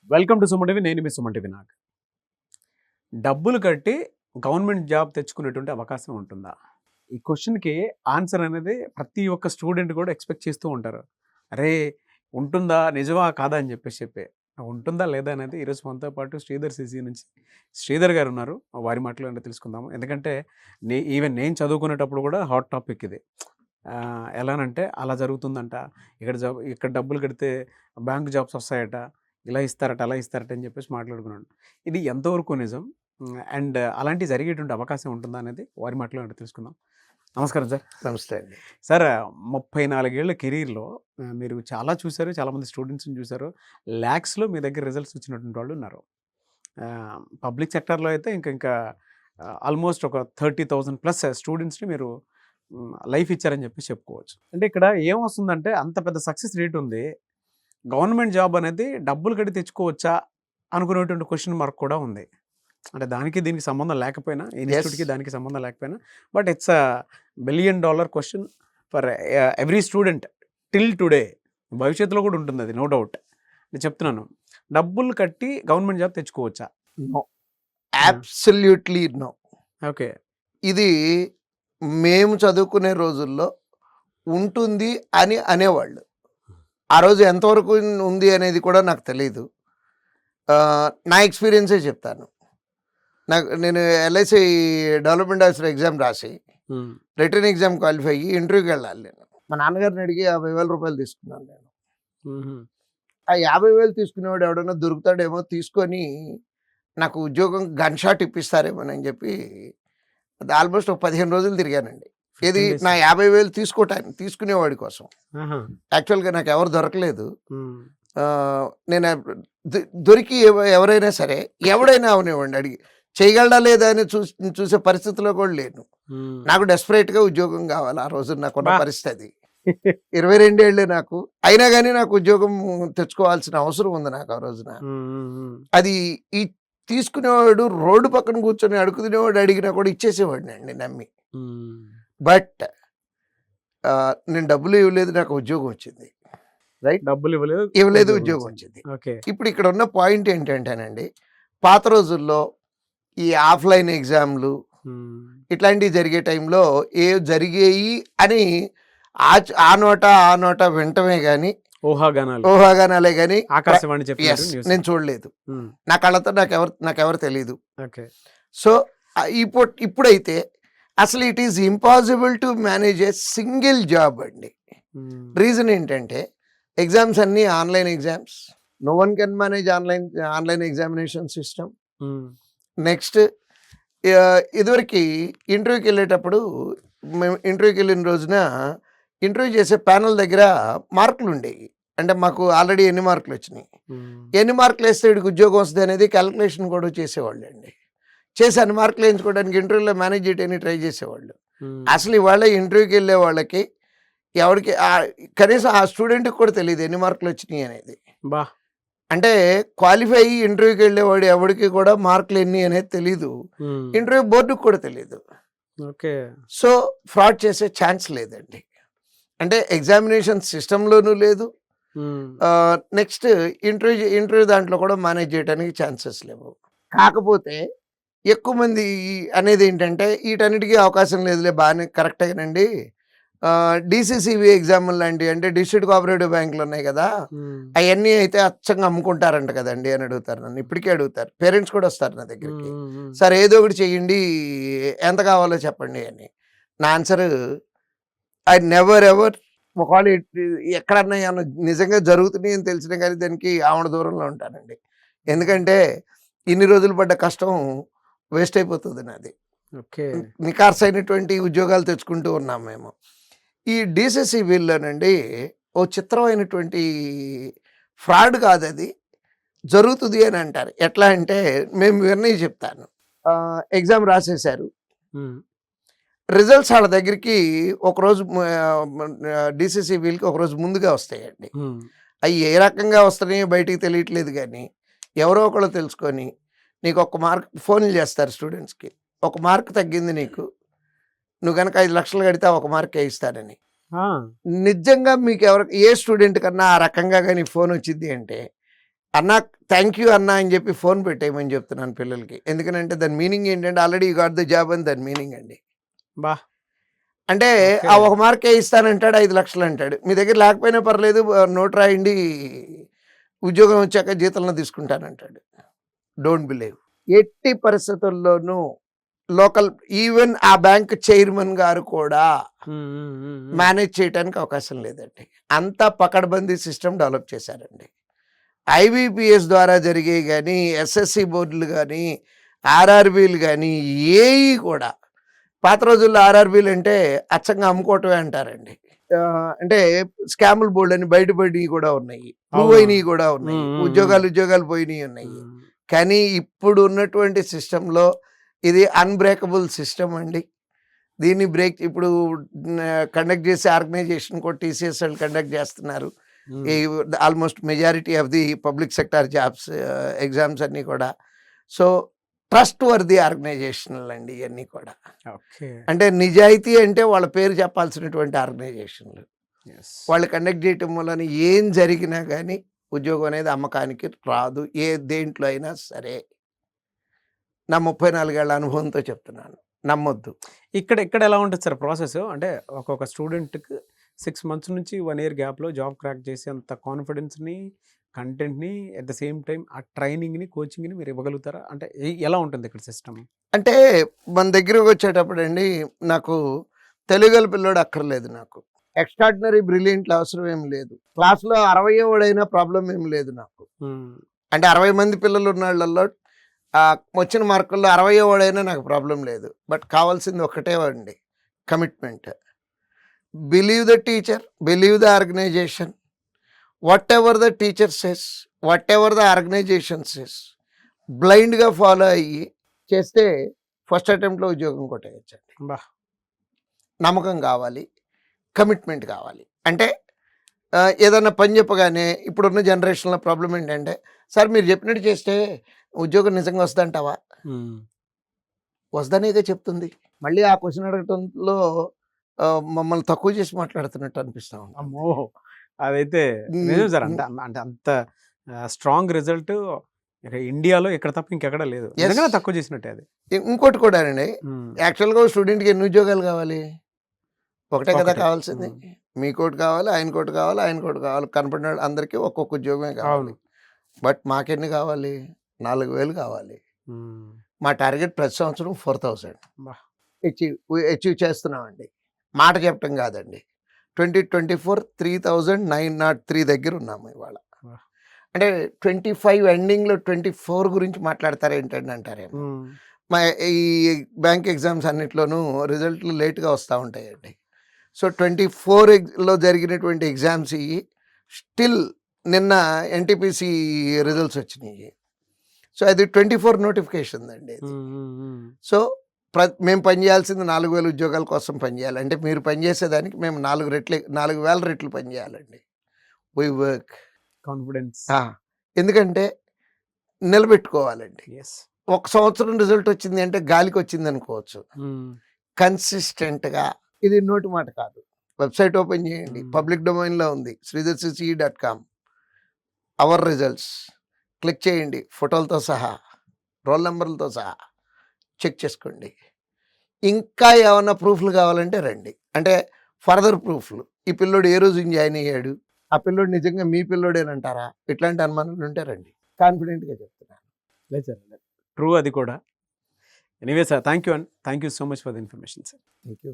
Welcome to Suman TV. నేను మీ Suman TV. నాకు డబ్బులు కట్టి గవర్నమెంట్ జాబ్ తెచ్చుకునేటువంటి అవకాశం ఉంటుందా? ఈ క్వశ్చన్కి ఆన్సర్ అనేది ప్రతి ఒక్క స్టూడెంట్ కూడా ఎక్స్పెక్ట్ చేస్తూ ఉంటారు. అరే ఉంటుందా, నిజమా కాదా అని చెప్పి ఉంటుందా లేదా అనేది ఈరోజు మనతో పాటు శ్రీధర్ సిసి నుంచి శ్రీధర్ గారు ఉన్నారు. వారి మాటలు తెలుసుకుందాము. ఎందుకంటే ఈవెన్ నేను చదువుకునేటప్పుడు కూడా హాట్ టాపిక్ ఇది. ఎలానంటే అలా జరుగుతుందంట, ఇక్కడ డబ్బులు కడితే బ్యాంక్ జాబ్స్ వస్తాయట, ఇలా ఇస్తారట, అలా ఇస్తారట అని చెప్పేసి మాట్లాడుకున్నాను. ఇది ఎంతవరకు నిజం అండ్ అలాంటివి జరిగేటువంటి అవకాశం ఉంటుందా అనేది వారి మాటలో తెలుసుకుందాం. నమస్కారం సార్. నమస్తే అండి. సార్, 34 ఏళ్ల కెరీర్లో మీరు చాలా చూశారు, చాలామంది స్టూడెంట్స్ని చూశారు. ల్యాక్స్లో మీ దగ్గర రిజల్ట్స్ వచ్చినటువంటి వాళ్ళు ఉన్నారు. పబ్లిక్ సెక్టర్లో అయితే ఇంకా ఆల్మోస్ట్ ఒక 30,000 ప్లస్ స్టూడెంట్స్ని మీరు లైఫ్ ఇచ్చారని చెప్పి చెప్పుకోవచ్చు. అంటే ఇక్కడ ఏమొస్తుందంటే అంత పెద్ద సక్సెస్ రేట్ ఉంది, గవర్నమెంట్ జాబ్ అనేది డబ్బులు కట్టి తెచ్చుకోవచ్చా అనుకునేటువంటి క్వశ్చన్ మార్క్ కూడా ఉంది. అంటే దీనికి సంబంధం లేకపోయినా, ఇన్స్టిట్యూట్కి దానికి సంబంధం లేకపోయినా, but it's a $1 billion question for every student till today. భవిష్యత్తులో కూడా ఉంటుంది అది, నో డౌట్. నేను చెప్తున్నాను, డబ్బులు కట్టి గవర్నమెంట్ జాబ్ తెచ్చుకోవచ్చా? No, absolutely no. ఓకే. ఇది మేము చదువుకునే రోజుల్లో ఉంటుంది అని అనేవాళ్ళు. ఆ రోజు ఎంతవరకు ఉంది అనేది కూడా నాకు తెలియదు. నా ఎక్స్పీరియన్సే చెప్తాను. నేను LIC డెవలప్మెంట్ ఆఫీసర్ ఎగ్జామ్ రాసి రిటర్న్ ఎగ్జామ్ క్వాలిఫై అయ్యి ఇంటర్వ్యూకి వెళ్ళాలి. నేను మా నాన్నగారిని అడిగి 50,000 రూపాయలు తీసుకున్నాను. నేను ఆ 50,000 తీసుకునేవాడు ఎవడన్నా దొరుకుతాడేమో, తీసుకొని నాకు ఉద్యోగం గన్ షాట్ ఇప్పిస్తారేమోనని చెప్పి ఆల్మోస్ట్ ఒక 15 రోజులు తిరిగానండి. ఇది నా 50,000 తీసుకునేవాడి కోసం. యాక్చువల్గా నాకు ఎవరు దొరకలేదు. నేను దొరికి ఎవరైనా సరే, ఎవడైనా అవనివ్వండి, అడిగి చేయగలడా లేదా అని చూసే పరిస్థితిలో కూడా లేను. నాకు డెస్పరేట్గా ఉద్యోగం కావాలి. ఆ రోజు నాకున్న పరిస్థితి 22 ఏళ్ళే నాకు. అయినా కానీ నాకు ఉద్యోగం తెచ్చుకోవాల్సిన అవసరం ఉంది నాకు ఆ రోజున. అది ఈ తీసుకునేవాడు రోడ్డు పక్కన కూర్చొని అడుగు తినేవాడు అడిగినా కూడా ఇచ్చేసేవాడిని అండి నమ్మి. బట్ నేను డబ్బులు ఇవ్వలేదు, నాకు ఉద్యోగం వచ్చింది. రైట్, డబ్బులు ఇవ్వలేదు, ఉద్యోగం వచ్చింది. ఇప్పుడు ఇక్కడ ఉన్న పాయింట్ ఏంటంటేనండి, పాత రోజుల్లో ఈ ఆఫ్లైన్ ఎగ్జామ్లు ఇట్లాంటివి జరిగే టైంలో జరిగేయి అని ఆ నోట వింటమే కానీ, ఊహాగానాలే కానీ నేను చూడలేదు. నా కళ్ళతో నాకెవరు తెలీదు. సో ఇప్పుడైతే అసలు it is impossible to manage a single job అండి. రీజన్ ఏంటంటే ఎగ్జామ్స్ అన్నీ online exams. No one can manage online examination system. Next, ఇదివరకు ఇంటర్వ్యూకి వెళ్ళేటప్పుడు, మేము ఇంటర్వ్యూకి వెళ్ళిన రోజున ఇంటర్వ్యూ చేసే ప్యానల్ దగ్గర మార్కులు ఉండేవి. అంటే మాకు ఆల్రెడీ ఎన్ని మార్కులు వచ్చినాయి, ఎన్ని మార్కులు వేస్తే వీడికి ఉద్యోగం వస్తుంది అనేది క్యాలిక్యులేషన్ కూడా చేసేవాళ్ళు అండి. చేసి అన్ని మార్కులు వేయించుకోవడానికి ఇంటర్వ్యూలో మేనేజ్ చేయడానికి ట్రై చేసేవాళ్ళు. అసలు ఇవాళ ఇంటర్వ్యూకి వెళ్ళే వాళ్ళకి ఎవరికి కనీసం ఆ స్టూడెంట్కి కూడా తెలియదు ఎన్ని మార్కులు వచ్చినాయి అనేది. అంటే క్వాలిఫై అయ్యి ఇంటర్వ్యూకి వెళ్ళేవాడు ఎవరికి కూడా మార్కులు ఎన్ని అనేది తెలీదు, ఇంటర్వ్యూ బోర్డుకి కూడా తెలియదు. సో ఫ్రాడ్ చేసే ఛాన్స్ లేదండి. అంటే ఎగ్జామినేషన్ సిస్టంలోనూ లేదు. నెక్స్ట్ ఇంటర్వ్యూ దాంట్లో కూడా మేనేజ్ చేయడానికి ఛాన్సెస్ లేవు. కాకపోతే ఎక్కువ మంది అనేది ఏంటంటే వీటన్నిటికీ అవకాశం లేదులే, బాగానే కరెక్టేనండి, DCCB ఎగ్జామ్ లాంటివి, అంటే డిస్ట్రిక్ట్ కోఆపరేటివ్ బ్యాంకులు ఉన్నాయి కదా, అవన్నీ అయితే అచ్చంగా అమ్ముకుంటారంట కదండి అని అడుగుతారు నన్ను. ఇప్పటికీ అడుగుతారు, పేరెంట్స్ కూడా వస్తారు నా దగ్గరికి, సార్ ఏదో ఒకటి చెయ్యండి, ఎంత కావాలో చెప్పండి అని. నా ఆన్సర్, ఐ నెవర్ ఎవర్, ఒకవేళ ఎక్కడన్నా ఏమన్నా నిజంగా జరుగుతున్నాయి అని తెలిసినా కానీ దానికి ఆవిడ దూరంలో ఉంటానండి. ఎందుకంటే ఇన్ని రోజులు పడ్డ కష్టం వేస్ట్ అయిపోతుంది నాది. నికార్స్ అయినటువంటి ఉద్యోగాలు తెచ్చుకుంటూ ఉన్నాం మేము. ఈ DCCBలోనండి ఓ చిత్రమైనటువంటి ఫ్రాడ్ కాదు, అది జరుగుతుంది అని అంటారు. ఎట్లా అంటే మేము విన్నవి చెప్తాను. ఎగ్జామ్ రాసేశారు, రిజల్ట్స్ వాళ్ళ దగ్గరికి ఒకరోజు DCCBకి ఒకరోజు ముందుగా వస్తాయండి. అవి ఏ రకంగా వస్తున్నాయో బయటికి తెలియట్లేదు, కానీ ఎవరో ఒకళ్ళు తెలుసుకొని నీకు 1 మార్క్ ఫోన్లు చేస్తారు స్టూడెంట్స్కి, 1 మార్క్ తగ్గింది నీకు, నువ్వు కనుక 5 లక్షలు కడితే 1 మార్కే ఇస్తానని. నిజంగా మీకు ఏ స్టూడెంట్ కన్నా ఆ రకంగా కానీ ఫోన్ వచ్చింది అంటే అన్న థ్యాంక్ యూ అన్న అని చెప్పి ఫోన్ పెట్టేయమని చెప్తున్నాను పిల్లలకి. ఎందుకనంటే దాని మీనింగ్ ఏంటంటే already you got the job అని దాని మీనింగ్ అండి. బా అంటే ఓకే. ఆ ఒక మార్కే ఇస్తానంటాడు, 5 లక్షలు అంటాడు. మీ దగ్గర లేకపోయినా పర్లేదు, నోట్ రాయండి, ఉద్యోగం వచ్చాక జీతంలో తీసుకుంటానంటాడు. Don't believe. ఎట్టి పరిస్థితుల్లోనూ లోకల్ ఈవెన్ ఆ బ్యాంక్ చైర్మన్ గారు కూడా మేనేజ్ చేయడానికి అవకాశం లేదండి. అంతా పకడ్బందీ సిస్టమ్ డెవలప్ చేశారండి. ఐబీపీఎస్ ద్వారా జరిగేవి కానీ, ఎస్ఎస్సి బోర్డులు కానీ, ఆర్ఆర్బీలు కానీ ఏవి కూడా పాత రోజుల్లో ఆర్ఆర్బీలు అంటే అచ్చంగా అమ్ముకోవటమే అంటారండి. అంటే స్కాముల బోర్డు అని బయటపడి కూడా ఉన్నాయి, ప్రూవ్ అయినవి కూడా ఉన్నాయి, ఉద్యోగాలు పోయినవి ఉన్నాయి. కానీ ఇప్పుడు ఉన్నటువంటి సిస్టంలో ఇది అన్బ్రేకబుల్ సిస్టమ్ అండి. దీన్ని బ్రేక్ ఇప్పుడు కండక్ట్ చేసే ఆర్గనైజేషన్ కూడా టీసీఎస్ వాళ్ళు కండక్ట్ చేస్తున్నారు. Almost majority of the public sector jobs exams అన్నీ కూడా. సో ట్రస్ట్ వర్ది ఆర్గనైజేషన్లు అండి ఇవన్నీ కూడా. అంటే నిజాయితీ అంటే వాళ్ళ పేరు చెప్పాల్సినటువంటి ఆర్గనైజేషన్లు. వాళ్ళు కండక్ట్ చేయటం వలన ఏం జరిగినా కానీ ఉద్యోగం అనేది అమ్మకానికి రాదు, ఏ దేంట్లో అయినా సరే. నా 34 ఏళ్ల అనుభవంతో చెప్తున్నాను, నమ్మొద్దు. ఇక్కడ ఎలా ఉంటుంది సార్ ప్రాసెస్? అంటే ఒక్కొక్క స్టూడెంట్కి 6 మంత్స్ నుంచి 1 ఇయర్ గ్యాప్లో జాబ్ క్రాక్ చేసే అంత కాన్ఫిడెన్స్ని, కంటెంట్ని, అట్ ద సేమ్ టైం ఆ ట్రైనింగ్ని, కోచింగ్ని మీరు ఇవ్వగలుగుతారా? అంటే ఎలా ఉంటుంది ఇక్కడ సిస్టమ్? అంటే మన దగ్గరకు వచ్చేటప్పుడు అండి, నాకు తెలుగుల పిల్లోడు అక్కర్లేదు, నాకు ఎక్స్ట్రాడినరీ బ్రిలియంట్లు అవసరం ఏం లేదు, క్లాస్లో 60 వాడైనా ప్రాబ్లం ఏం లేదు నాకు. అంటే 60 మంది పిల్లలు ఉన్న వాళ్ళల్లో వచ్చిన మార్కుల్లో 60 వాడైనా నాకు ప్రాబ్లం లేదు. బట్ కావాల్సింది ఒకటే అండి, commitment. Believe the teacher, believe the organisation, whatever the teacher says, whatever the organisation says, బ్లైండ్గా ఫాలో అయ్యి చేస్తే ఫస్ట్ అటెంప్ట్లో ఉద్యోగం కొట్టేయచ్చండి. నమ్మకం కావాలి, కమిట్మెంట్ కావాలి. అంటే ఏదన్నా పని చెప్పగానే ఇప్పుడున్న జనరేషన్లో ప్రాబ్లం ఏంటంటే, సార్ మీరు చెప్పినట్టు చేస్తే ఉద్యోగం నిజంగా వస్తుందంటావా? వద్దనేగా చెప్తుంది. మళ్ళీ ఆ క్వశ్చన్ అడగటంలో మమ్మల్ని తక్కువ చేసి మాట్లాడుతున్నట్టు అనిపిస్తా ఉంది. అమ్మో, అదైతే నిజం సార్. అంటే అంత స్ట్రాంగ్ రిజల్ట్ ఇండియాలో ఎక్కడ తప్ప ఇంకెక్కడ లేదు. తక్కువ చేసినట్టే అది. ఇంకోటి కూడా అండి, యాక్చువల్గా స్టూడెంట్కి ఎన్ని ఉద్యోగాలు కావాలి? ఒకటే కదా కావాల్సింది. మీ కోటి కావాలి, ఆయన కోటి కావాలి, ఆయన కోటి కావాలి, కనపడిన అందరికీ ఒక్కొక్క ఉద్యోగమే కావాలి. బట్ మాకెన్ని కావాలి? 4,000 కావాలి. మా టార్గెట్ ప్రతి సంవత్సరం 4,000 అచీవ్ చేస్తున్నామండి. మాట చెప్పటం కాదండి. 2024 3,903 దగ్గర ఉన్నాము ఇవాళ. అంటే 25 ఎండింగ్లో 24 గురించి మాట్లాడతారు ఏంటండి అంటారేమో. మా ఈ బ్యాంక్ ఎగ్జామ్స్ అన్నిట్లోనూ రిజల్ట్లు లేట్గా వస్తూ ఉంటాయండి. సో 24లో జరిగినటువంటి ఎగ్జామ్స్ ఇవి స్టిల్ నిన్న ఎన్టీపీసీ రిజల్ట్స్ వచ్చినాయి. సో అది 24 నోటిఫికేషన్ అండి. సో మేము పనిచేయాల్సింది 4,000 ఉద్యోగాల కోసం పనిచేయాలి. అంటే మీరు పనిచేసేదానికి మేము 4,000 రెట్లు పనిచేయాలండి. We work confidence. ఎందుకంటే నిలబెట్టుకోవాలండి. ఒక సంవత్సరం రిజల్ట్ వచ్చింది అంటే గాలికి వచ్చింది అనుకోవచ్చు. కన్సిస్టెంట్గా, ఇది నోటి మాట కాదు. వెబ్సైట్ ఓపెన్ చేయండి, పబ్లిక్ డొమైన్లో ఉంది, sridharcce.com. అవర్ రిజల్ట్స్ క్లిక్ చేయండి, ఫోటోలతో సహా, రోల్ నెంబర్లతో సహా చెక్ చేసుకోండి. ఇంకా ఏమన్నా ప్రూఫ్లు కావాలంటే రండి. అంటే ఫర్దర్ ప్రూఫ్లు, ఈ పిల్లోడు ఏ రోజు జాయిన్ అయ్యాడు, ఆ పిల్లోడు నిజంగా మీ పిల్లోడేనంటారా, ఇట్లాంటి అనుమానాలు ఉంటే రండి. కాన్ఫిడెంట్గా చెప్తున్నాను. లేదు సార్, ట్రూ అది కూడా. Anyway sir, thank you and thank you so much for the information sir. Thank you.